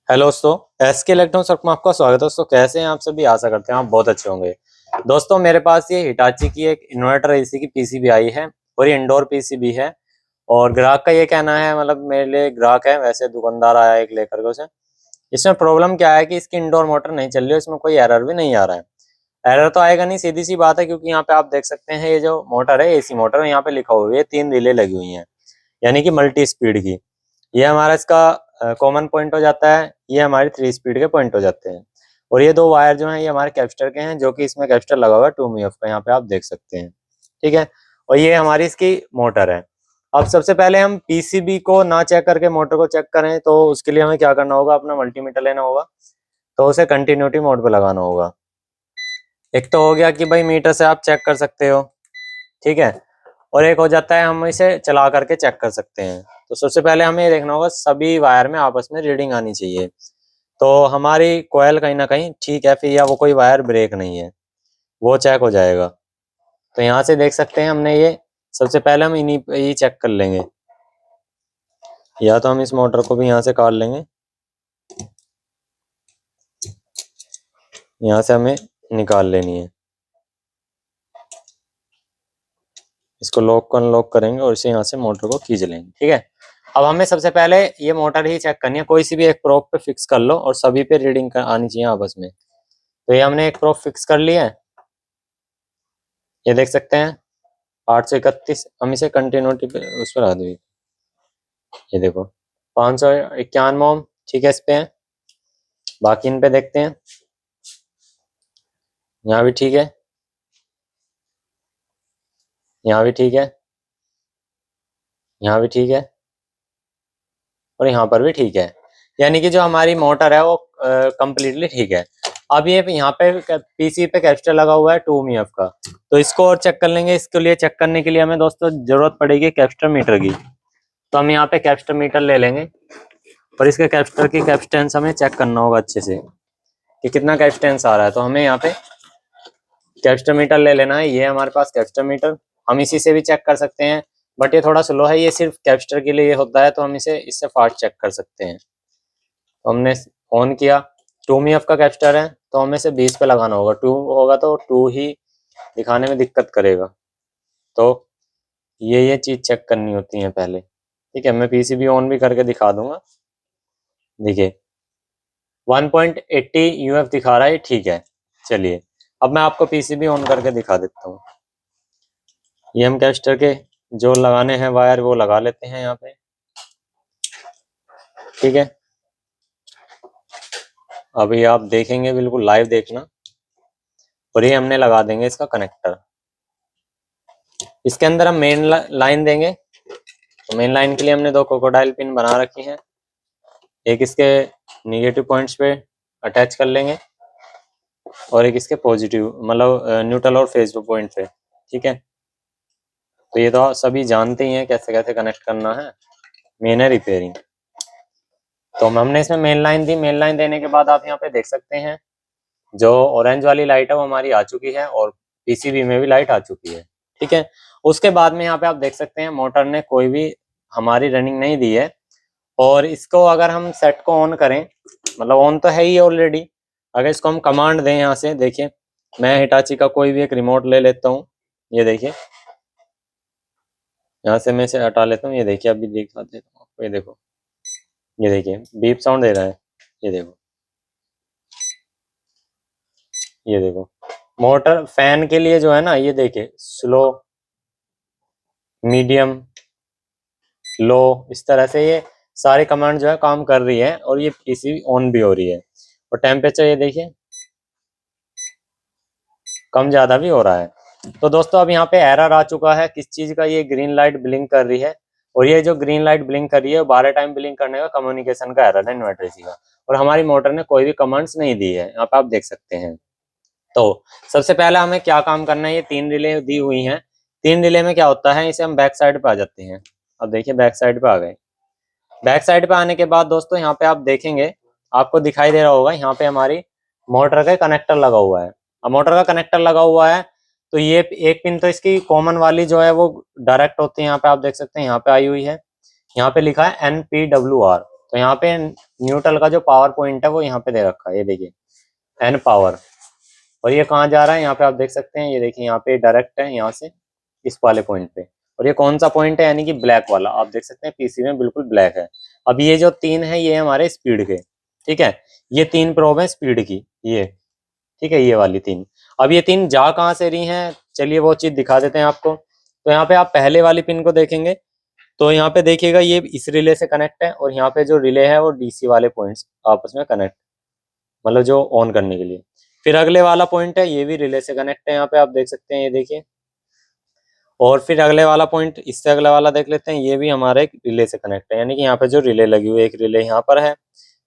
Hello दोस्तों, SK electronics work में आपका स्वागत है। दोस्तों कैसे हैं आप सभी? आशा करते हैं आप बहुत अच्छे होंगे। दोस्तों मेरे पास ये हिटाची की एक इन्वर्टर एसी की पीसीबी आई है और ये इंडोर पीसीबी है। और ग्राहक का ये कहना है, मतलब मेरे लिए ग्राहक है, वैसे दुकानदार आया एक लेकर के उसे। इसमें प्रॉब्लम क्या है कि इसकी इंडोर मोटर नहीं चल रही है, इसमें कोई एरर भी नहीं आ रहा है। एरर तो आएगा नहीं, सीधी सी बात है, क्योंकि यहाँ पे आप देख सकते हैं ये जो मोटर है एसी मोटर, यहाँ पे लिखा हुआ है 3 रिले लगी हुई है, यानी कि मल्टी स्पीड की। ये हमारा इसका कॉमन पॉइंट हो जाता है, ये हमारे 3 स्पीड के पॉइंट हो जाते हैं। और ये 2 वायर जो हैं ये हमारे कैपेसिटर के हैं, जो कि इसमें कैपेसिटर लगा हुआ है 2 का, यहाँ पे आप देख सकते हैं। ठीक है। और ये हमारी इसकी मोटर है। अब सबसे पहले हम पीसीबी को ना चेक करके मोटर को चेक करें, तो उसके लिए हमें क्या करना होगा, अपना मल्टीमीटर लेना होगा। तो उसे कंटिन्यूटी मोड पे लगाना होगा। एक तो हो गया कि भाई मीटर से आप चेक कर सकते हो, ठीक है। और एक हो जाता है हम इसे चला करके चेक कर सकते हैं। तो सबसे पहले हमें ये देखना होगा सभी वायर में आपस में रीडिंग आनी चाहिए। तो हमारी कोयल कहीं ना कहीं ठीक है फिर, या वो कोई वायर ब्रेक नहीं है, वो चेक हो जाएगा। तो यहाँ से देख सकते हैं हमने ये, सबसे पहले हम इन्हीं पे ही चेक कर लेंगे। या तो हम इस मोटर को भी यहाँ से काट लेंगे, यहाँ से हमें निकाल लेनी है। इसको लॉक को अनलॉक करेंगे और इसे यहाँ से मोटर को खींच लेंगे, ठीक है। अब हमें सबसे पहले ये मोटर ही चेक करनी है, कोई सी भी एक प्रोब पे फिक्स कर लो और सभी पे रीडिंग आनी चाहिए आपस में। तो ये हमने एक प्रोब फिक्स कर लिया है, ये देख सकते हैं 831। हम इसे कंटिन्यूटी पे उस पर आ गई, ये देखो 591 ओम, ठीक है, इस पे है। बाकी इन पे देखते हैं, यहाँ भी ठीक है, यहाँ भी ठीक है, यहाँ भी ठीक है, और यहाँ पर भी ठीक है। यानी कि जो हमारी मोटर है वो कंप्लीटली ठीक है। अब ये यहाँ पे पीसी पे कैपेसिटर लगा हुआ है 2 का, तो इसको और चेक कर लेंगे। इसके लिए चेक करने के लिए हमें दोस्तों जरूरत पड़ेगी कैपेसिटर मीटर की। तो हम यहाँ पे कैपेसिटर मीटर ले लेंगे और इसके कैपेसिटर की कैपेसिटेंस हमें चेक करना होगा अच्छे से कि कितना कैपेसिटेंस आ रहा है। तो हमें यहाँ पे कैपेसिटर मीटर ले लेना है, ये हमारे पास कैपेसिटर मीटर। हम इसी से भी चेक कर सकते हैं, बट ये थोड़ा स्लो है, ये सिर्फ कैपेसिटर के लिए होता है, तो हम इसे इससे फास्ट चेक कर सकते हैं। तो हमने ऑन किया, 2 का कैपेसिटर है, तो हमें से 20 पे लगाना होगा। 2 होगा तो 2 ही दिखाने में दिक्कत करेगा। तो ये चीज चेक करनी होती है पहले, ठीक है। मैं पीसीबी ऑन भी करके दिखा दूंगा। देखिए 1.80 यूएफ दिखा रहा है, ठीक है। चलिए अब मैं आपको पीसीबी ऑन करके दिखा देता हूँ। ये हम कैपेसिटर के जो लगाने हैं वायर वो लगा लेते हैं यहाँ पे, ठीक है। अभी आप देखेंगे, बिल्कुल लाइव देखना। और ये हमने लगा देंगे इसका कनेक्टर। इसके अंदर हम मेन लाइन देंगे। तो मेन लाइन के लिए हमने 2 क्रोकोडाइल पिन बना रखी हैं, एक इसके निगेटिव पॉइंट्स पे अटैच कर लेंगे और एक इसके पॉजिटिव, मतलब न्यूट्रल और फेज पॉइंट पे, ठीक है। तो ये तो सभी जानते ही हैं कैसे कैसे कनेक्ट करना है। मेन है रिपेयरिंग। तो हमने इसमें मेन लाइन दी। मेन लाइन देने के बाद आप यहाँ पे देख सकते हैं जो ऑरेंज वाली लाइट है वो हमारी आ चुकी है और पीसीबी में भी लाइट आ चुकी है, ठीक है। उसके बाद में यहाँ पे आप देख सकते हैं मोटर ने कोई भी हमारी रनिंग नहीं दी है। और इसको अगर हम सेट को ऑन करें, मतलब ऑन तो है ही ऑलरेडी, अगर इसको हम कमांड दें यहाँ से, देखिए मैं हिटाची का कोई भी एक रिमोट ले लेता हूँ। ये देखिए यहाँ से मैं इसे हटा लेता हूँ। ये देखिए अभी दिखा देता हूँ आपको, ये देखो, ये देखिए बीप साउंड दे रहा है, ये देखो, ये देखो। मोटर फैन के लिए जो है ना, ये देखिए स्लो, मीडियम, लो, इस तरह से ये सारी कमांड जो है काम कर रही है और ये पीसी ऑन भी हो रही है। और टेम्परेचर ये देखिए कम ज्यादा भी हो रहा है। तो दोस्तों अब यहाँ पे एरर आ चुका है किस चीज का, ये ग्रीन लाइट ब्लिंक कर रही है। और ये जो ग्रीन लाइट ब्लिंक कर रही है 12 टाइम ब्लिंक करने का कम्युनिकेशन का एरर है इन्वर्टर का। और हमारी मोटर ने कोई भी कमांड्स नहीं दी है, यहाँ पे आप देख सकते हैं। तो सबसे पहले हमें क्या काम करना है, ये 3 रिले दी हुई हैं। 3 रिले में क्या होता है, इसे हम बैक साइड पे आ जाते हैं। अब देखिए बैक साइड पे आ गए। बैक साइड पे आने के बाद दोस्तों यहाँ पे आप देखेंगे, आपको दिखाई दे रहा होगा यहाँ पे हमारी मोटर का कनेक्टर लगा हुआ है। अब मोटर का कनेक्टर लगा हुआ है तो ये एक पिन तो इसकी कॉमन वाली जो है वो डायरेक्ट होती है, यहाँ पे आप देख सकते हैं यहाँ पे आई हुई है। यहाँ पे लिखा है NPWR। तो यहाँ पे न्यूट्रल का जो पावर पॉइंट है वो यहाँ पे दे रखा है, ये देखिए एन पावर। और ये कहाँ जा रहा है यहाँ पे आप देख सकते हैं, ये देखिए यहाँ पे डायरेक्ट है यहाँ से इस वाले पॉइंट पे। और ये कौन सा पॉइंट है, यानी कि ब्लैक वाला, आप देख सकते हैं पीसी में बिल्कुल ब्लैक है। अब ये जो 3 है ये हमारे स्पीड के, ठीक है, ये 3 प्रोब है स्पीड की, ये ठीक है, ये वाली 3। अब ये 3 जा कहाँ से रही हैं, चलिए वो चीज दिखा देते हैं आपको। तो यहाँ पे आप पहले वाली पिन को देखेंगे तो यहाँ पे देखिएगा ये इस रिले से कनेक्ट है, और यहाँ पे जो रिले है वो डीसी वाले पॉइंट्स आपस में कनेक्ट, मतलब जो ऑन करने के लिए। फिर अगले वाला पॉइंट है ये भी रिले से कनेक्ट है, यहाँ पे आप देख सकते हैं, ये देखिए। और फिर अगले वाला पॉइंट, इससे अगला वाला देख लेते हैं, ये भी हमारे रिले से कनेक्ट है, यानी कि यहाँ पे जो रिले लगी हुई है, एक रिले यहाँ पर है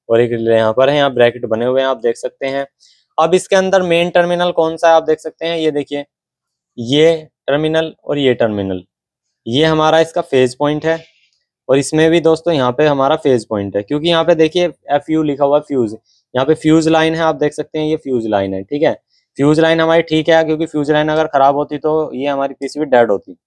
और एक रिले यहाँ पर है, यहाँ ब्रैकेट बने हुए हैं आप देख सकते हैं। अब इसके अंदर मेन टर्मिनल कौन सा है आप देख सकते हैं, ये देखिए, ये टर्मिनल और ये टर्मिनल, ये हमारा इसका फेज पॉइंट है। और इसमें भी दोस्तों यहाँ पे हमारा फेज पॉइंट है, क्योंकि यहाँ पे देखिए एफ यू लिखा हुआ है फ्यूज, यहाँ पे फ्यूज लाइन है, आप देख सकते हैं ये फ्यूज लाइन है, ठीक है। फ्यूज लाइन हमारी ठीक है, क्योंकि फ्यूज लाइन अगर खराब होती तो ये हमारी पीसीबी डेड होती।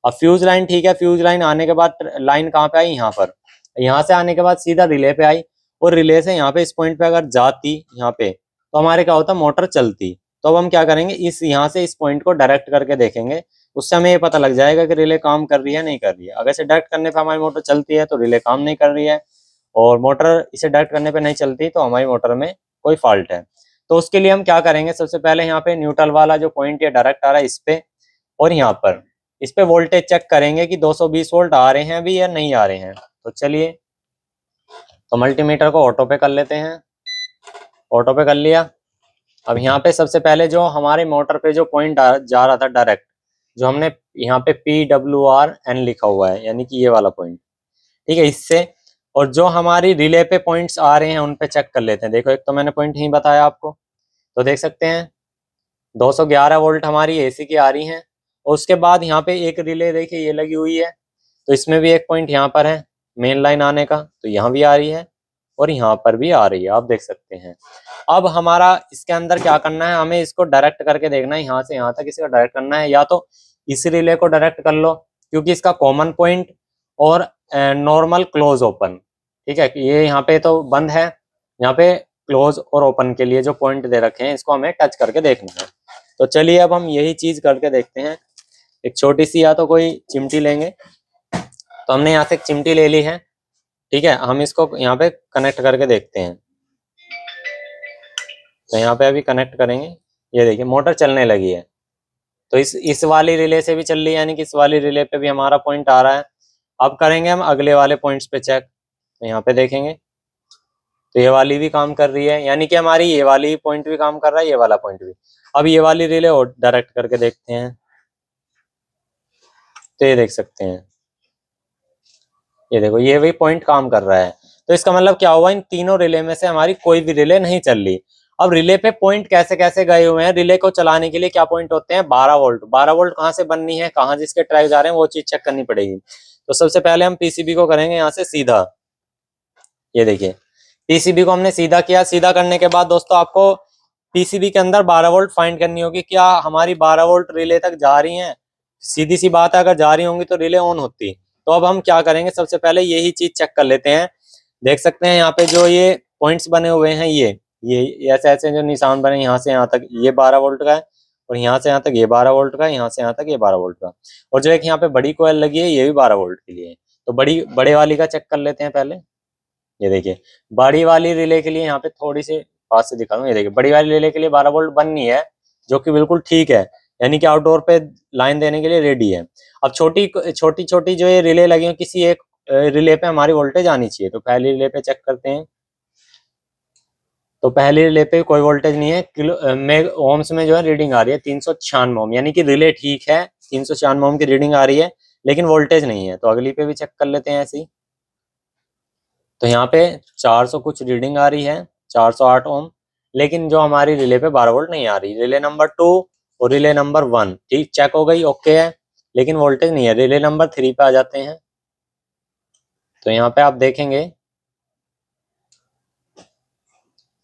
अब फ्यूज लाइन ठीक है, फ्यूज लाइन आने के बाद लाइन कहाँ पे आई, यहाँ पर, यहाँ से आने के बाद सीधा रिले पे आई, और रिले से यहाँ पे इस पॉइंट पे अगर जाती यहाँ पे, तो हमारे क्या होता, मोटर चलती। तो अब हम क्या करेंगे, इस यहाँ से इस पॉइंट को डायरेक्ट करके देखेंगे, उससे हमें ये पता लग जाएगा कि रिले काम कर रही है नहीं कर रही है। अगर इसे डायरेक्ट करने पे हमारी मोटर चलती है तो रिले काम नहीं कर रही है, और मोटर इसे डायरेक्ट करने पे नहीं चलती तो हमारी मोटर में कोई फॉल्ट है। तो उसके लिए हम क्या करेंगे, सबसे पहले यहाँ पे न्यूट्रल वाला जो पॉइंट ये डायरेक्ट आ रहा है इस पे, और यहाँ पर इस पे वोल्टेज चेक करेंगे कि 220 वोल्ट आ रहे हैं अभी या नहीं आ रहे हैं। तो चलिए, तो मल्टीमीटर को ऑटो पे कर लेते हैं, ऑटो पे कर लिया। अब यहाँ पे सबसे पहले जो हमारे मोटर पे जो पॉइंट जा रहा था डायरेक्ट, जो हमने यहाँ पे PWRN लिखा हुआ है, यानी कि ये वाला पॉइंट, ठीक है, इससे। और जो हमारी रिले पे पॉइंट्स आ रहे हैं उन पे चेक कर लेते हैं। देखो, एक तो मैंने पॉइंट ही बताया आपको, तो देख सकते हैं 211 वोल्ट हमारी एसी की आ रही हैं। और उसके बाद यहाँ पे एक रिले देखिए ये लगी हुई है, तो इसमें भी एक पॉइंट यहाँ पर है मेन लाइन आने का, तो यहाँ भी आ रही है और यहाँ पर भी आ रही है, आप देख सकते हैं। अब हमारा इसके अंदर क्या करना है, हमें इसको डायरेक्ट करके देखना है, यहाँ से यहाँ तक इसका डायरेक्ट करना है, या तो इस रिले को डायरेक्ट कर लो क्योंकि इसका कॉमन पॉइंट और नॉर्मल क्लोज ओपन, ठीक है, ये यहाँ पे तो बंद है, यहाँ पे क्लोज और ओपन के लिए जो पॉइंट दे रखे हैं इसको हमें टच करके देखना है। तो चलिए अब हम यही चीज करके देखते हैं। एक छोटी सी या तो कोई चिमटी लेंगे, तो हमने यहाँ से एक चिमटी ले ली है, ठीक है, हम इसको यहाँ पे कनेक्ट करके देखते हैं। तो यहाँ पे अभी कनेक्ट करेंगे, ये देखिए मोटर चलने लगी है, तो इस वाली रिले से भी चल रही है, यानी कि इस वाली रिले पे भी हमारा पॉइंट आ रहा है। अब करेंगे हम अगले वाले पॉइंट्स पे चेक, तो यहाँ पे देखेंगे तो ये वाली भी काम कर रही है, यानी कि हमारी ये वाली पॉइंट भी काम कर रहा है, ये वाला पॉइंट भी। अब ये वाली रिले और डायरेक्ट करके देखते हैं, तो ये देख सकते हैं, ये देखो ये भी पॉइंट काम कर रहा है। तो इसका मतलब क्या हुआ, इन तीनों रिले में से हमारी कोई भी रिले नहीं चल रही। अब रिले पे पॉइंट कैसे कैसे गए हुए हैं, रिले को चलाने के लिए क्या पॉइंट होते हैं, 12 वोल्ट। 12 वोल्ट कहाँ से बननी है, कहाँ जिसके ट्रैक जा रहे हैं वो चीज चेक करनी पड़ेगी। तो सबसे पहले हम पीसीबी को करेंगे यहाँ से सीधा, ये देखिए पीसीबी को हमने सीधा किया। सीधा करने के बाद दोस्तों आपको पीसीबी के अंदर 12 वोल्ट फाइंड करनी होगी, क्या हमारी 12 वोल्ट रिले तक जा रही हैं। सीधी सी बात है, अगर जा रही होंगी तो रिले ऑन होती। तो अब हम क्या करेंगे, सबसे पहले यही चीज चेक कर लेते हैं। देख सकते हैं यहाँ पे जो ये पॉइंट्स बने हुए हैं, ये ऐसे ऐसे जो निशान बने, यहाँ से यहाँ तक ये 12 वोल्ट का है, और यहाँ से यहाँ तक ये 12 वोल्ट का है, यहाँ से यहाँ तक ये 12 वोल्ट का। और जो एक यहाँ पे बड़ी कोयल लगी है ये भी 12 वोल्ट के लिए है। तो बड़े वाली का चेक कर लेते हैं पहले। ये देखिए बड़ी वाली रिले के लिए यहाँ पे थोड़ी सी पास से दिखा दूं, ये देखिए बड़ी वाली रिले के लिए 12 वोल्ट बननी है, जो कि बिल्कुल ठीक है, यानी कि आउटडोर पे लाइन देने के लिए रेडी है। अब छोटी छोटी छोटी जो ये रिले लगी है, किसी एक रिले पे हमारी वोल्टेज आनी चाहिए। तो पहली रिले पे चेक करते हैं, तो पहली रिले पे कोई वोल्टेज नहीं है, किलो में ओम्स में जो है रीडिंग आ रही है 396 ओम, यानी कि रिले ठीक है, 396 ओम की रीडिंग आ रही है, लेकिन वोल्टेज नहीं है। तो अगली पे भी चेक कर लेते हैं ऐसे ही। तो यहाँ पे 400 कुछ रीडिंग आ रही है, 408 ओम, लेकिन जो हमारी रिले पे 12 वोल्ट नहीं आ रही। रिले नंबर 2 और रिले नंबर 1 ठीक चेक हो गई, ओके है, लेकिन वोल्टेज नहीं है। रिले नंबर 3 पे आ जाते हैं, तो यहाँ पे आप देखेंगे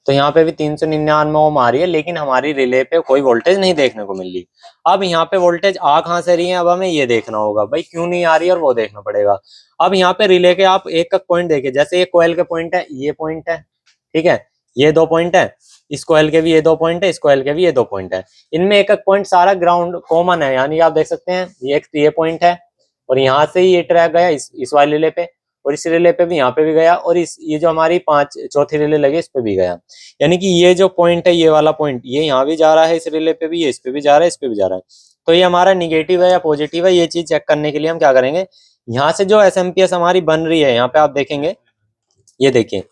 तो यहाँ पे भी 399 ओम आ रही है, लेकिन हमारी रिले पे कोई वोल्टेज नहीं देखने को मिल रही। अब यहाँ पे वोल्टेज आ कहाँ से रही है, अब हमें ये देखना होगा भाई क्यों नहीं आ रही है, और वो देखना पड़ेगा। अब यहाँ पे रिले के आप एक एक पॉइंट देखिए, जैसे ये कोयल के पॉइंट है, ये पॉइंट है, ठीक है, ये 2 पॉइंट है, इस कोयल के भी ये 2 पॉइंट है, इस कोयल के भी ये 2 पॉइंट है। इनमें एक एक पॉइंट सारा ग्राउंड कॉमन है, यानी आप देख सकते हैं ये एक ये पॉइंट है, और यहाँ से ही ये ट्रैक गया इस वाले रिले पे, और इस रिले पे भी यहाँ पे भी गया, और इस ये जो हमारी चौथी रिले लगी इस पे भी गया। यानी कि ये जो पॉइंट है, ये वाला पॉइंट, ये यहाँ भी जा रहा है इस रिले पे भी, ये इस पे भी जा रहा है, इस पे भी जा रहा है। तो ये हमारा निगेटिव है या पॉजिटिव है, ये चीज चेक करने के लिए हम क्या करेंगे, यहाँ से जो एसएमपीएस हमारी बन रही है, यहाँ पे आप देखेंगे, ये देखिए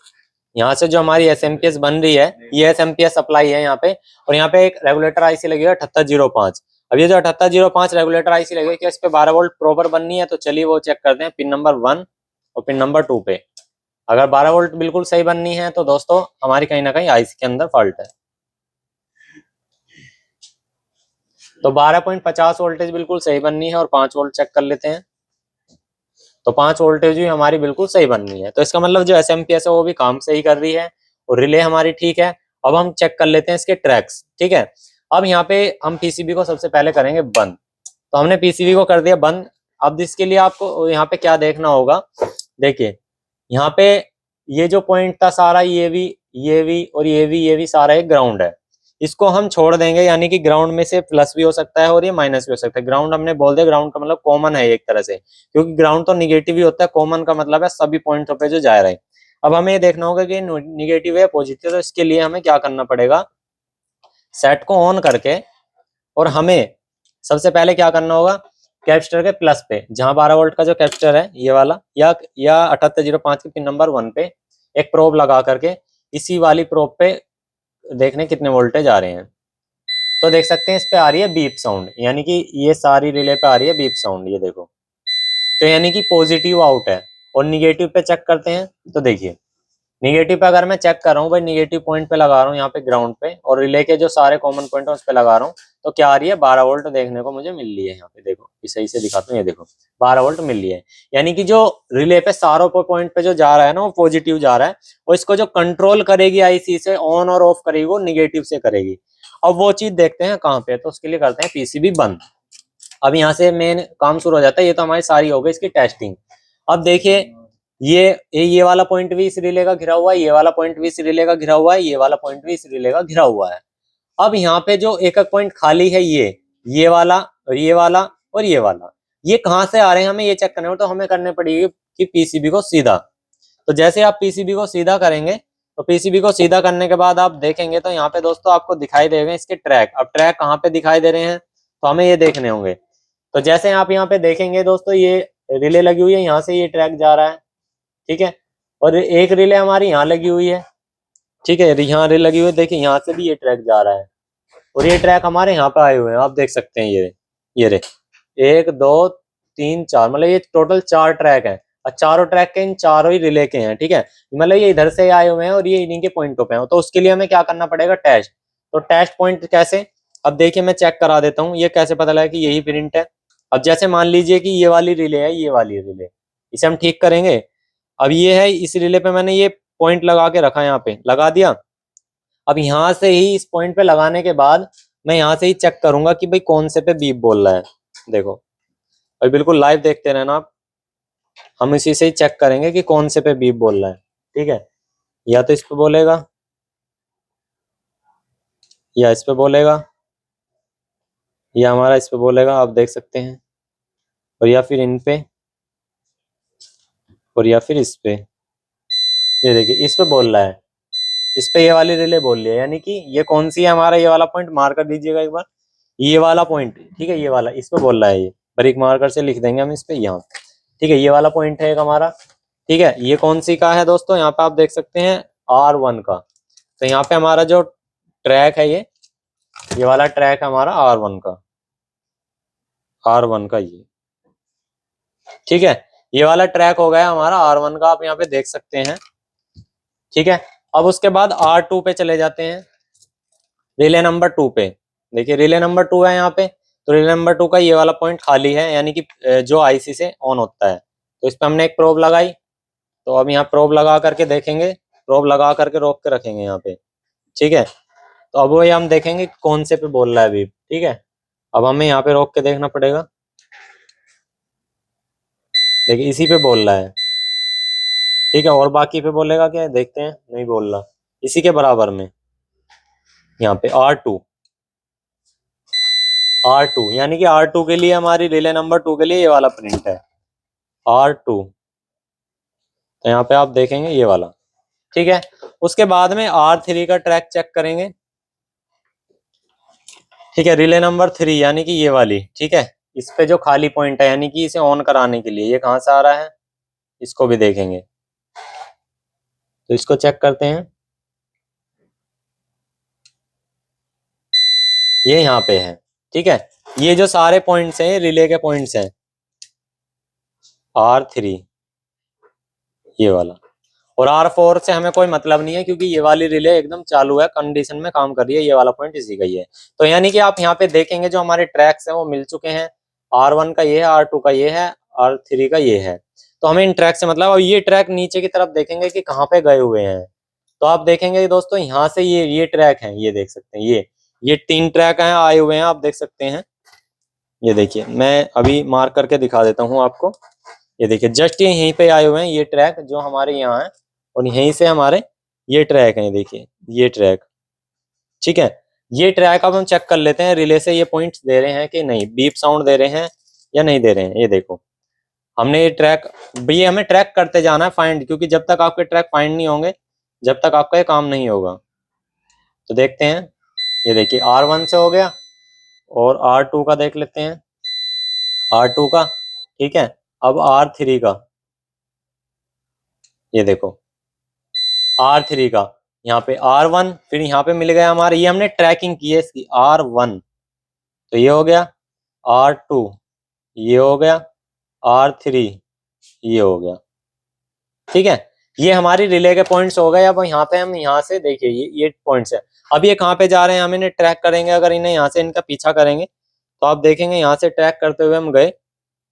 यहाँ से जो हमारी एसएमपीएस बन रही है, ये एसएमपीएस सप्लाई है यहाँ पे, और यहाँ पे एक रेगुलेटर आईसी लगी है 7805। अब ये जो 7805 रेगुलेटर आईसी लगी है, क्या इस पे 12 वोल्ट प्रॉपर बननी है, तो चलिए वो चेक करते हैं पिन नंबर 1 और पिन नंबर 2 पे। अगर 12 वोल्ट बिल्कुल सही बननी है तो दोस्तों हमारी कहीं ना कहीं आईसी के अंदर फॉल्ट है। तो 12.50 वोल्टेज बिल्कुल सही बननी है, और 5 वोल्ट चेक कर लेते हैं। तो 5 वोल्टेज भी हमारी बिल्कुल सही बननी है, तो इसका मतलब जो एसएमपीएस है वो भी काम सही कर रही है, और रिले हमारी ठीक है। अब हम चेक कर लेते हैं इसके ट्रैक्स, ठीक है। अब यहाँ पे हम पीसीबी को सबसे पहले करेंगे बंद। तो हमने पीसीबी को कर दिया बंद। अब इसके लिए आपको यहाँ पे क्या देखना होगा, देखिए यहाँ पे ये जो पॉइंट था सारा, ये भी और ये भी सारा एक ग्राउंड है। इसको हम छोड़ देंगे, यानी कि ग्राउंड में से प्लस भी हो सकता है और ये माइनस भी हो सकता है। ग्राउंड हमने बोल दिया, ग्राउंड का मतलब कॉमन है एक तरह से, क्योंकि ग्राउंड तो निगेटिव ही होता है, कॉमन का मतलब है सभी पॉइंटों पे जो जा रहे हैं। अब हमें ये देखना होगा कि निगेटिव है पॉजिटिव, तो इसके लिए हमें क्या करना पड़ेगा, सेट को ऑन करके, और हमें सबसे पहले क्या करना होगा, कैपेसिटर के प्लस पे, जहां 12 वोल्ट का जो कैपेसिटर है ये वाला, या 7805 के पिन नंबर 1 पे एक प्रोब लगा करके, इसी वाली प्रोब पे देखने कितने वोल्टेज आ रहे हैं। तो देख सकते हैं इस पे आ रही है बीप साउंड, यानी कि ये सारी रिले पे आ रही है बीप साउंड, ये देखो। तो यानी कि पॉजिटिव आउट है। और निगेटिव पे चेक करते हैं, तो देखिए निगेटिव पे अगर मैं चेक कर रहा हूँ भाई, निगेटिव पॉइंट पे लगा रहा हूँ यहाँ पे ग्राउंड पे, और रिले के जो सारे कॉमन पॉइंट है उस पे लगा रहा हूँ, तो क्या आ रही है, 12 वोल्ट देखने को मुझे मिल रही है। यहाँ पे देखो, ये सही से दिखाता हूँ, ये देखो 12 वोल्ट मिल रही है। यानी कि जो रिले पे सारों पॉइंट पे जो जा रहा है ना, वो पॉजिटिव जा रहा है, और इसको जो कंट्रोल करेगी आईसी से, ऑन और ऑफ करेगी, वो निगेटिव से करेगी। अब वो चीज देखते हैं कहाँ पे, तो उसके लिए करते हैं पीसीबी बंद। अब यहाँ से मेन काम शुरू हो जाता है। ये तो हमारी सारी हो गई इसकी टेस्टिंग। अब देखिए ये वाला पॉइंट भी इस रिले का घिरा हुआ है, ये वाला पॉइंट भी इस रिले का घिरा हुआ है, ये वाला पॉइंट भी इस रिले का घिरा हुआ है। अब यहाँ पे जो एक एक पॉइंट खाली है, ये वाला और ये वाला और ये वाला, ये कहाँ से आ रहे हैं हमें ये चेक करना हो, तो हमें करने पड़ेगी कि पीसीबी को सीधा। तो जैसे आप पीसीबी को सीधा करेंगे, तो पीसीबी को सीधा करने के बाद आप देखेंगे तो यहाँ पे दोस्तों आपको दिखाई देंगे इसके ट्रैक। अब ट्रैक कहाँ पे दिखाई दे रहे हैं, तो हमें ये देखने होंगे। तो जैसे आप यहाँ पे देखेंगे दोस्तों, ये रिले लगी हुई है, यहाँ से ये ट्रैक जा रहा है, ठीक है, और एक रिले हमारी यहाँ लगी हुई है, ठीक है, यहाँ रिले लगी हुई है, देखिए यहाँ से भी ये ट्रैक जा रहा है, और ये ट्रैक हमारे यहाँ पे आए हुए हैं, आप देख सकते हैं। ये रे 1 2 3 4, मतलब ये टोटल 4 ट्रैक हैं, और चारों ट्रैक के इन चारों ही रिले के हैं, ठीक है। मतलब ये इधर से आए हुए हैं और ये इन्हीं के पॉइंटों पे हैं। तो उसके लिए हमें क्या करना पड़ेगा, टेस्ट। तो टेस्ट पॉइंट कैसे, अब देखिए मैं चेक करा देता हूँ, ये कैसे पता लगा कि यही प्रिंट है। अब जैसे मान लीजिए कि ये वाली रिले है, ये वाली रिले, इसे हम ठीक करेंगे। अब ये है, इस रिले पे मैंने ये पॉइंट लगा के रखा, यहाँ पे लगा दिया। अब यहाँ से ही इस पॉइंट पे लगाने के बाद मैं यहाँ से ही चेक करूंगा कि भाई कौन से पे बीप बोल रहा है। देखो भाई, बिल्कुल लाइव देखते रहना आप, हम इसी से ही चेक करेंगे कि कौन से पे बीप बोल रहा है, ठीक है। या तो इस पे बोलेगा, या इस पे बोलेगा, या हमारा इस पे बोलेगा, आप देख सकते हैं, और या फिर इन पे, और या फिर इस पे। ये देखिए इस पे बोल रहा है, इस पे ये वाली रिले बोल रही है, यानी कि ये कौन सी है, हमारा ये वाला पॉइंट मार कर दीजिएगा एक बार, ये वाला पॉइंट, ठीक है, ये वाला इस पे बोल रहा है। ये बारीक मार्कर से लिख देंगे हम इस पे यहाँ, ठीक है, ये वाला पॉइंट है एक हमारा, ठीक है। ये कौन सी का है दोस्तों, यहाँ पे आप देख सकते हैं R1 का। तो यहाँ पे हमारा जो ट्रैक है, ये वाला ट्रैक है हमारा R1 का, R1 का ये, ठीक है, ये वाला ट्रैक हो गया हमारा R1 का, आप यहाँ पे देख सकते हैं, ठीक है। अब उसके बाद R2 पे चले जाते हैं, रिले नंबर 2 पे। देखिए रिले नंबर 2 है यहाँ पे, तो रिले नंबर 2 का ये वाला पॉइंट खाली है, यानी कि जो आईसी से ऑन होता है। तो इस पे हमने एक प्रोब लगाई। तो अब यहाँ प्रोब लगा करके देखेंगे, प्रोब लगा करके रोक के रखेंगे यहाँ पे, ठीक है। तो अब वही हम देखेंगे कौन से पे बोल रहा है बीप, ठीक है। अब हमें यहाँ पे रोक के देखना पड़ेगा। देखिए इसी पे बोल रहा है, ठीक है। और बाकी पे बोलेगा क्या, देखते हैं, नहीं बोल रहा। इसी के बराबर में यहाँ पे R2 यानी कि R2 के लिए हमारी रिले नंबर 2 के लिए ये वाला प्रिंट है R2। तो यहाँ पे आप देखेंगे ये वाला, ठीक है। उसके बाद में R3 का ट्रैक चेक करेंगे, ठीक है। रिले नंबर 3 यानी कि ये वाली, ठीक है। इस पे जो खाली पॉइंट है यानी कि इसे ऑन कराने के लिए ये कहाँ से आ रहा है, इसको भी देखेंगे। तो इसको चेक करते हैं, ये यहाँ पे है, ठीक है। ये जो सारे पॉइंट्स हैं रिले के पॉइंट्स हैं R3 ये वाला। और R4 से हमें कोई मतलब नहीं है क्योंकि ये वाली रिले एकदम चालू है, कंडीशन में काम कर रही है, ये वाला पॉइंट इसी का ही है। तो यानी कि आप यहाँ पे देखेंगे जो हमारे ट्रैक्स हैं वो मिल चुके हैं। R1 का ये है, R2 का ये है, R3 का ये है। तो हमें इन ट्रैक से मतलब, और ये ट्रैक नीचे की तरफ देखेंगे कि कहाँ पे गए हुए हैं। तो आप देखेंगे दोस्तों यहाँ से ये ट्रैक है, ये देख सकते हैं, ये 3 ट्रैक हैं आए हुए हैं, आप देख सकते हैं। ये देखिए मैं अभी मार्क करके दिखा देता हूँ आपको। ये देखिए जस्ट ये यहीं पे आए हुए हैं ये ट्रैक जो हमारे यहाँ है, और यहीं से हमारे ये ट्रैक है, देखिए ये ट्रैक, ठीक है। ये ट्रैक अब हम चेक कर लेते हैं रिले से ये पॉइंट्स दे रहे हैं कि नहीं, बीप साउंड दे रहे हैं या नहीं दे रहे हैं। ये देखो हमने ये ट्रैक, ये हमें ट्रैक करते जाना है फाइंड, क्योंकि जब तक आपके ट्रैक फाइंड नहीं होंगे जब तक आपका ये काम नहीं होगा। तो देखते हैं, ये देखिए R1 से हो गया, और R2 का देख लेते हैं, R2 का, ठीक है। अब R3 का, ये देखो R3 का, यहाँ पे R1, फिर यहाँ पे मिल गया हमारे, ये हमने ट्रैकिंग की है इसकी R1, तो ये हो गया R2, ये हो गया R3, ये हो गया, ठीक है। ये हमारी रिले के पॉइंट्स हो गए। अब यहाँ पे हम यहाँ से देखिए ये पॉइंट्स है। अब ये कहाँ पे जा रहे हैं हम इन्हें ट्रैक करेंगे, अगर इन्हें यहाँ से इनका पीछा करेंगे तो आप देखेंगे यहाँ से ट्रैक करते हुए हम गए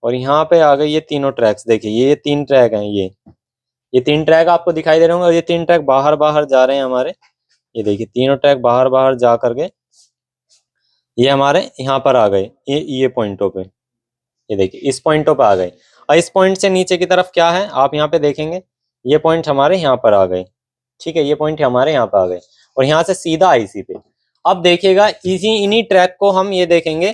और यहाँ पे आ गए ये तीनों ट्रैक्स। देखिए ये 3 ट्रैक हैं, ये 3 ट्रैक आपको दिखाई दे रहे होंगे, और ये 3 ट्रैक बाहर बाहर जा रहे हैं हमारे। ये देखिए तीनों ट्रैक बाहर बाहर जा करके ये हमारे यहाँ पर आ गए, ये पॉइंटों पे। ये देखिए इस पॉइंटों पे आ गए, और इस पॉइंट से नीचे की तरफ क्या है आप यहाँ पे देखेंगे, ये पॉइंट हमारे यहाँ पर आ गए, ठीक है। ये पॉइंट हमारे यहाँ पे आ गए, और यहाँ से सीधा आईसी पे। अब देखिएगा इसी इन्हीं ट्रैक को हम ये देखेंगे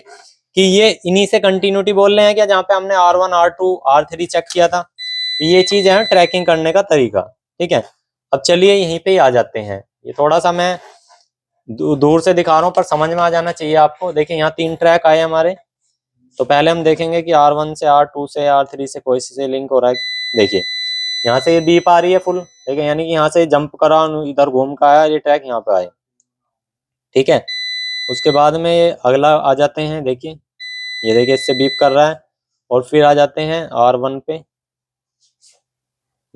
कि ये इन्हीं से कंटिन्यूटी बोल रहे हैं क्या, जहाँ पे हमने R1 R2 R3 चेक किया था। तो ये चीज है ट्रैकिंग करने का तरीका, ठीक है। अब चलिए यहीं पे ही आ जाते हैं। ये थोड़ा सा मैं दूर से दिखा रहा हूँ पर समझ में आ जाना चाहिए आपको। देखिए यहाँ 3 ट्रैक आए हमारे। तो पहले हम देखेंगे कि R1 से R2 से R3 से कोई से लिंक हो रहा है। देखिए यहाँ से ये बीप आ रही है फुल, ठीक है, यानी कि यहाँ से जंप करा इधर घूम का आया, ये ट्रैक यहाँ पे आए, ठीक है। उसके बाद में ये अगला आ जाते हैं, देखिए ये देखिए इससे बीप कर रहा है, और फिर आ जाते हैं R1 पे।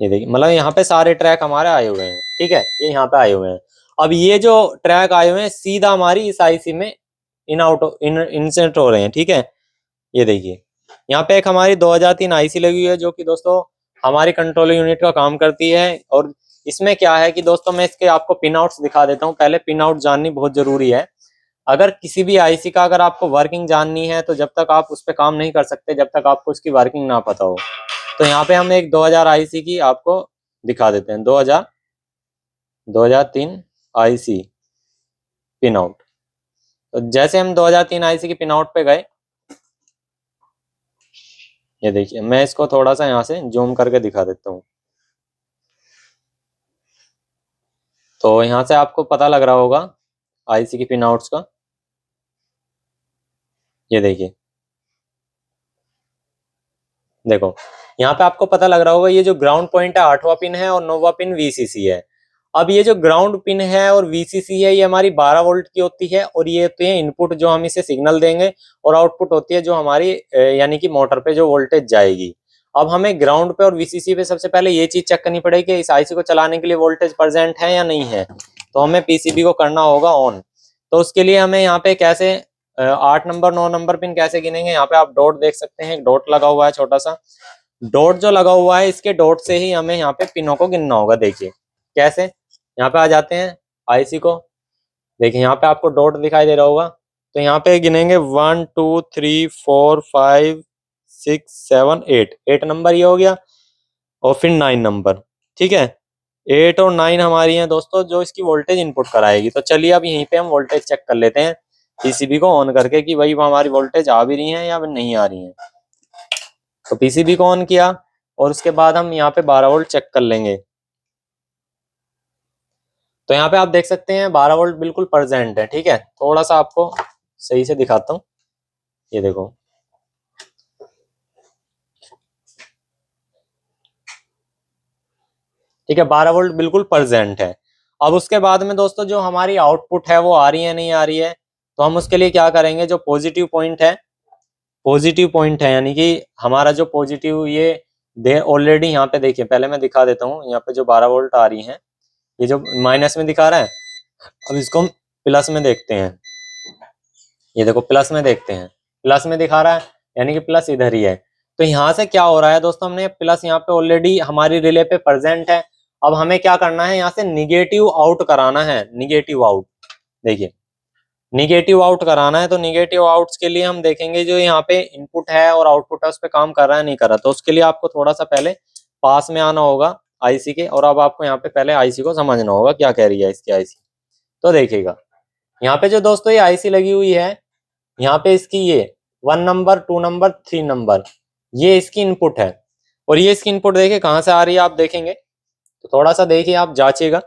ये देखिए मतलब यहाँ पे सारे ट्रैक हमारे आए हुए हैं, ठीक है, ये यहाँ पे आए हुए हैं। अब ये जो ट्रैक आए हुए हैं सीधा हमारी इस आईसी में इंसर्ट हो रहे हैं, ठीक है। ये देखिए यहाँ पे एक हमारी 2003 आईसी लगी हुई है जो कि दोस्तों हमारी कंट्रोल यूनिट का काम करती है। और इसमें क्या है कि दोस्तों मैं इसके आपको पिन आउट्स दिखा देता हूँ। पहले पिन आउट जाननी बहुत जरूरी है। अगर किसी भी आईसी का अगर आपको वर्किंग जाननी है तो जब तक आप उस पर काम नहीं कर सकते जब तक आपको उसकी वर्किंग ना पता हो। तो यहाँ पे हम एक 2000 आईसी की आपको दिखा देते हैं, 2003 आईसी पिन आउट। तो जैसे हम 2003 आईसी की पिन आउट पे गए, ये देखिए मैं इसको थोड़ा सा यहाँ से जूम करके दिखा देता हूँ। तो यहाँ से आपको पता लग रहा होगा आईसी की पिन आउट्स का। ये देखिए देखो यहाँ पे आपको पता लग रहा होगा ये जो ग्राउंड पॉइंट है 8वां पिन है और 9वां पिन वीसीसी है। अब ये जो ग्राउंड पिन है और वीसीसी है ये हमारी 12 वोल्ट की होती है, और ये होती है इनपुट जो हम इसे सिग्नल देंगे, और आउटपुट होती है जो हमारी यानी कि मोटर पे जो वोल्टेज जाएगी। अब हमें ग्राउंड पे और वीसीसी पे सबसे पहले ये चीज चेक करनी पड़ेगी कि इस आईसी को चलाने के लिए वोल्टेज प्रेजेंट है या नहीं है। तो हमें पीसीबी को करना होगा ऑन। तो उसके लिए हमें यहाँ पे कैसे 8 नंबर 9 नंबर पिन कैसे गिनेंगे, यहाँ पे आप डॉट देख सकते हैं, एक डॉट लगा हुआ है छोटा सा। डॉट जो लगा हुआ है इसके डॉट से ही हमें यहाँ पे पिनों को गिनना होगा। देखिए कैसे, यहाँ पे आ जाते हैं आईसी को, देखिए यहाँ पे आपको डॉट दिखाई दे रहा होगा, तो यहाँ पे गिनेंगे 1 2 3 4 5 6 7 8, 8 नंबर ये हो गया, और फिर 9 नंबर। ठीक है, 8 और 9 हमारी हैं दोस्तों जो इसकी वोल्टेज इनपुट कराएगी। तो चलिए अब यहीं पे हम वोल्टेज चेक कर लेते हैं पीसीबी को ऑन करके कि भाई वो हमारी वोल्टेज आ भी रही है या नहीं आ रही है। तो पीसीबी को ऑन किया और उसके बाद हम यहाँ पे 12 वोल्ट चेक कर लेंगे। तो यहाँ पे आप देख सकते हैं 12 वोल्ट बिल्कुल प्रेजेंट है। ठीक है, थोड़ा सा आपको सही से दिखाता हूँ, ये देखो। ठीक है, 12 वोल्ट बिल्कुल प्रेजेंट है। अब उसके बाद में दोस्तों जो हमारी आउटपुट है वो आ रही है नहीं आ रही है, तो हम उसके लिए क्या करेंगे, जो पॉजिटिव पॉइंट है यानी कि हमारा जो पॉजिटिव ये दे ऑलरेडी यहाँ पे देखिए, पहले मैं दिखा देता हूँ। यहाँ पे जो 12 वोल्ट आ रही है, ये जो माइनस में दिखा रहा है, अब इसको हम प्लस में देखते हैं। ये देखो प्लस में देखते हैं, प्लस में दिखा रहा है यानी कि प्लस इधर ही है। तो यहाँ से क्या हो रहा है दोस्तों, हमने प्लस यहाँ पे ऑलरेडी हमारी रिले पे प्रेजेंट है। अब हमें क्या करना है, यहाँ से निगेटिव आउट कराना है, निगेटिव आउट। देखिए निगेटिव आउट कराना है, तो निगेटिव आउट्स के लिए हम देखेंगे जो यहाँ पे इनपुट है और आउटपुट है उस पर काम कर रहा है नहीं कर रहा। तो उसके लिए आपको थोड़ा सा पहले पास में आना होगा आईसी के, और अब आपको यहाँ पे पहले आईसी को समझना होगा क्या कह रही है इसकी आईसी। तो देखिएगा यहाँ पे जो दोस्तों ये आईसी लगी हुई है, यहाँ पे इसकी ये 1 नंबर 2 नंबर 3 नंबर ये इसकी इनपुट है। और ये इसकी इनपुट देखिए कहाँ से आ रही है, आप देखेंगे तो थोड़ा सा देखिए, आप जांचिएगा।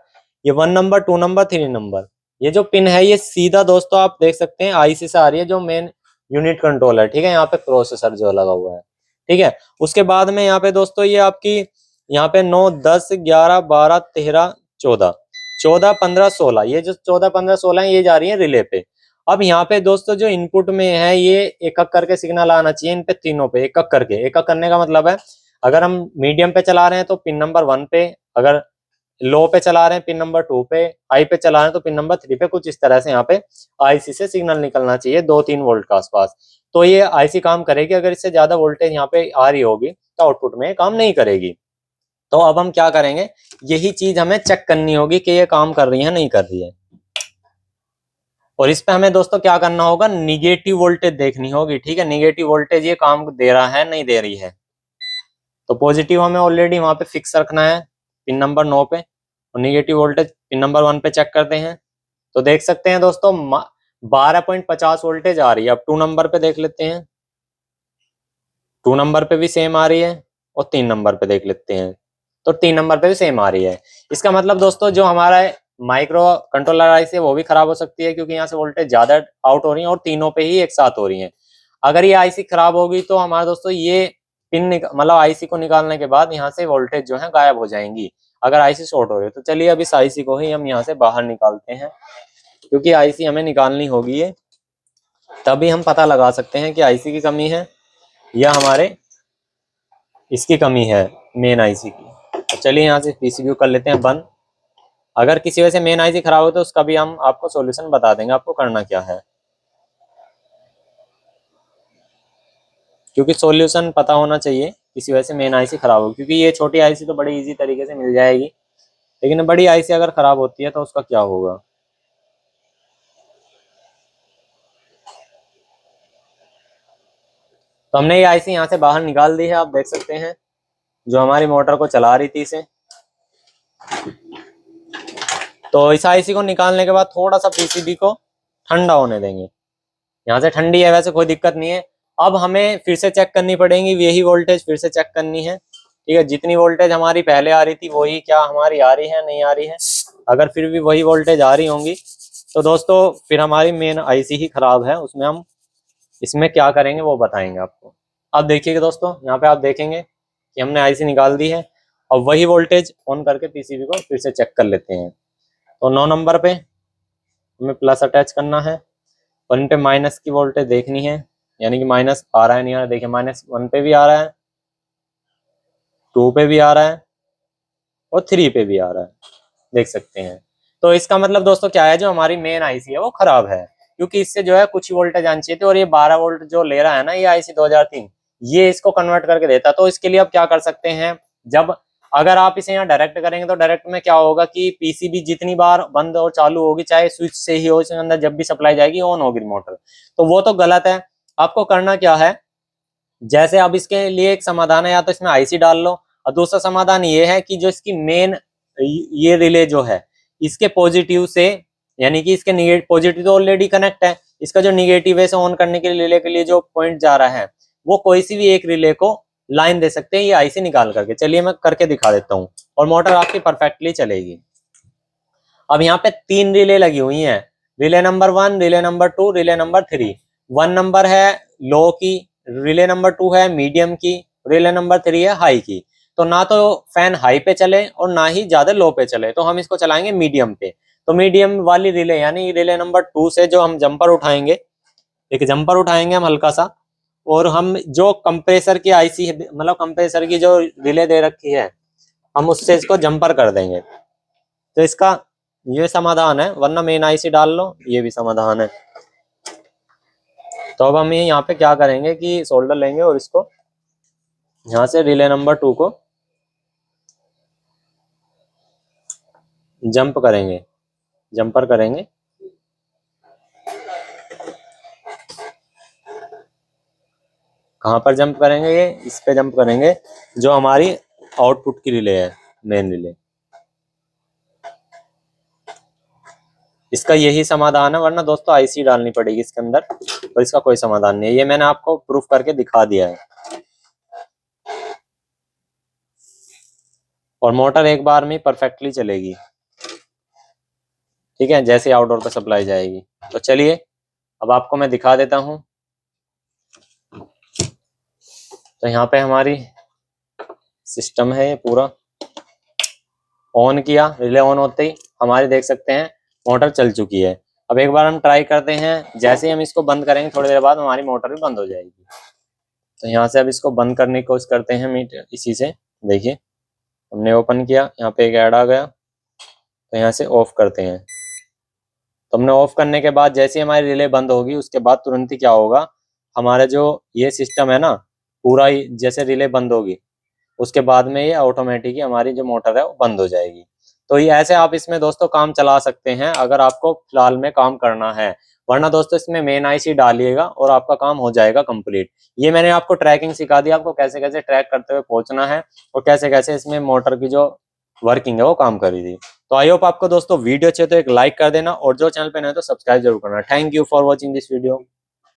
ये 1 नंबर 2 नंबर 3 नंबर, ये जो पिन है ये सीधा दोस्तों आप देख सकते हैं आईसी से आ रही है, जो मेन यूनिट कंट्रोल है। ठीक है, यहाँ पे प्रोसेसर जो लगा हुआ है। ठीक है, उसके बाद में यहाँ पे दोस्तों ये आपकी यहाँ पे 9 10 11 12 13 14 14 15 16, ये जो 14 15 16 है ये जा रही है रिले पे। अब यहाँ पे दोस्तों जो इनपुट में है ये एक एक करके सिग्नल आना चाहिए इन पे तीनों पे, एक एक करके। एक एक करने का मतलब है अगर हम मीडियम पे चला रहे हैं तो पिन नंबर 1 पे, अगर लो पे चला रहे हैं पिन नंबर 2 पे, हाई पे चला रहे हैं तो पिन नंबर 3 पे। कुछ इस तरह से यहाँ पे आईसी से सिग्नल निकलना चाहिए 2-3 वोल्ट के आसपास। तो ये आईसी काम करेगी। अगर इससे ज्यादा वोल्टेज यहाँ पे आ रही होगी तो आउटपुट में काम नहीं करेगी। तो अब हम क्या करेंगे, यही चीज हमें चेक करनी होगी कि ये काम कर रही है नहीं कर रही है। और इस पे हमें दोस्तों क्या करना होगा, निगेटिव वोल्टेज देखनी होगी। ठीक है, निगेटिव वोल्टेज ये काम दे रहा है नहीं दे रही है। तो पॉजिटिव हमें ऑलरेडी वहां पे फिक्स रखना है पिन नंबर 9 पे, और निगेटिव वोल्टेज पिन नंबर 1 पे चेक करते हैं। तो देख सकते हैं दोस्तों 12.50 वोल्टेज आ रही है। अब 2 नंबर पे देख लेते हैं, 2 नंबर पे भी सेम आ रही है, और 3 नंबर पे देख लेते हैं तो 3 नंबर पे भी सेम आ रही है। इसका मतलब दोस्तों जो हमारा माइक्रो कंट्रोलर आईसी है वो भी खराब हो सकती है, क्योंकि यहाँ से वोल्टेज ज्यादा आउट हो रही है और तीनों पे ही एक साथ हो रही है। अगर ये आईसी खराब होगी तो हमारा दोस्तों ये पिन मतलब आईसी को निकालने के बाद यहाँ से वोल्टेज जो है गायब हो जाएंगी, अगर आईसी शॉर्ट हो रही है। तो चलिए अब इस आईसी को ही हम यहाँ से बाहर निकालते हैं, क्योंकि आईसी हमें निकालनी होगी है, तभी हम पता लगा सकते हैं कि आईसी की कमी है या हमारे इसकी कमी है मेन आईसी की। तो चलिए यहाँ से पीसीबी कर लेते हैं बंद। अगर किसी वजह से मेन आईसी खराब हो तो उसका भी हम आपको सॉल्यूशन बता देंगे, आपको करना क्या है, क्योंकि सॉल्यूशन पता होना चाहिए किसी वजह से मेन आईसी खराब हो। क्योंकि ये छोटी आईसी तो बड़ी इजी तरीके से मिल जाएगी, लेकिन बड़ी आईसी अगर खराब होती है तो उसका क्या होगा। तो हमने ये आईसी यहाँ से बाहर निकाल दी है, आप देख सकते हैं, जो हमारी मोटर को चला रही थी इसे। तो इस आईसी को निकालने के बाद थोड़ा सा पीसीबी को ठंडा होने देंगे। यहाँ से ठंडी है वैसे कोई दिक्कत नहीं है। अब हमें फिर से चेक करनी पड़ेगी, यही वोल्टेज फिर से चेक करनी है। ठीक है, जितनी वोल्टेज हमारी पहले आ रही थी वही क्या हमारी आ रही है नहीं आ रही है। अगर फिर भी वही वोल्टेज आ रही होंगी तो दोस्तों फिर हमारी मेन आईसी ही खराब है, उसमें हम इसमें क्या करेंगे वो बताएंगे आपको। अब देखिएगा दोस्तों, यहाँ पे आप देखेंगे कि हमने आईसी निकाल दी है। अब वही वोल्टेज ऑन करके पीसीबी को फिर से चेक कर लेते हैं। तो 9 नंबर पे हमें प्लस अटैच करना है, और इन पे माइनस की वोल्टेज देखनी है, यानी कि माइनस आ रहा है नहीं आ रहा है। देखिए -1 पे भी आ रहा है, 2 पे भी आ रहा है, और 3 पे भी आ रहा है, देख सकते हैं। तो इसका मतलब दोस्तों क्या है, जो हमारी मेन आईसी है वो खराब है, क्योंकि इससे जो है कुछ ही वोल्टेज आनी चाहिए थी, और ये 12 वोल्ट जो ले रहा है ना ये आईसी 2003, ये इसको कन्वर्ट करके देता। तो इसके लिए अब क्या कर सकते हैं, जब अगर आप इसे यहाँ डायरेक्ट करेंगे तो डायरेक्ट में क्या होगा कि पीसीबी जितनी बार बंद और चालू होगी, चाहे स्विच से ही हो, इसके अंदर जब भी सप्लाई जाएगी ऑन होगी मोटर, तो वो तो गलत है। आपको करना क्या है, जैसे अब इसके लिए एक समाधान है, या तो इसमें आईसी डाल लो, और दूसरा समाधान ये है कि जो इसकी मेन ये रिले जो है, इसके पॉजिटिव से, यानी कि इसके निगेटिव, पॉजिटिव तो ऑलरेडी कनेक्ट है, इसका जो निगेटिव है से ऑन करने के लिए रिले के लिए जो पॉइंट जा रहा है, वो कोई सी भी एक रिले को लाइन दे सकते हैं ये आईसी निकाल करके। चलिए मैं करके दिखा देता हूँ, और मोटर आपकी परफेक्टली चलेगी। अब यहाँ पे 3 रिले लगी हुई हैं, relay number 1, relay number 2, relay number 3। 1 number है लो की, रिले नंबर 2 है मीडियम की, रिले नंबर 3 है हाई की। तो ना तो फैन हाई पे चले और ना ही ज्यादा लो पे चले, तो हम इसको चलाएंगे मीडियम पे। तो मीडियम वाली रिले यानी रिले नंबर 2 से जो हम जंपर उठाएंगे, एक जंपर उठाएंगे हम हल्का सा, और हम जो कंप्रेसर की आईसी, मतलब कंप्रेसर की जो रिले दे रखी है, हम उससे इसको जंपर कर देंगे। तो इसका ये समाधान है, वरना मेन आईसी डाल लो, ये भी समाधान है। तो अब हम यहाँ पे क्या करेंगे कि सोल्डर लेंगे और इसको यहाँ से रिले नंबर 2 को जंप करेंगे, जंपर करेंगे। कहाँ पर जंप करेंगे, ये इस पे जंप करेंगे जो हमारी आउटपुट की रिले है, मेन रिले। इसका यही समाधान है, वरना दोस्तों आईसी डालनी पड़ेगी इसके अंदर, और इसका कोई समाधान नहीं है। ये मैंने आपको प्रूफ करके दिखा दिया है। और मोटर एक बार में परफेक्टली चलेगी, ठीक है, जैसे आउटडोर पर सप्लाई जाएगी। तो चलिए अब आपको मैं दिखा देता हूँ। तो यहाँ पे हमारी सिस्टम है, ये पूरा ऑन किया, रिले ऑन होते ही हमारे देख सकते हैं मोटर चल चुकी है। अब एक बार हम ट्राई करते हैं, जैसे ही हम इसको बंद करेंगे थोड़ी देर बाद हमारी मोटर भी बंद हो जाएगी। तो यहाँ से अब इसको बंद करने की कोशिश करते हैं मीटर, इसी से देखिए हमने ओपन किया, यहाँ पे एक ऐड आ गया, तो यहाँ से ऑफ करते हैं। तो हमने ऑफ करने के बाद जैसे ही हमारी रिले बंद होगी, उसके बाद तुरंत ही क्या होगा, हमारा जो ये सिस्टम है ना, पूरा ही जैसे रिले बंद होगी उसके बाद में ये ऑटोमेटिक ही हमारी जो मोटर है वो बंद हो जाएगी। तो ये ऐसे आप इसमें दोस्तों काम चला सकते हैं, अगर आपको फिलहाल में काम करना है। वरना दोस्तों इसमें मेन आईसी डालिएगा और आपका काम हो जाएगा कंप्लीट। ये मैंने आपको ट्रैकिंग सिखा दी, आपको कैसे कैसे ट्रैक करते हुए पहुंचना है, और कैसे कैसे इसमें मोटर की जो वर्किंग है वो काम करी थी। तो आई होप आपको दोस्तों वीडियो अच्छे तो एक लाइक कर देना, और जो चैनल पे नए तो सब्सक्राइब जरूर करना। Thank you for watching this video.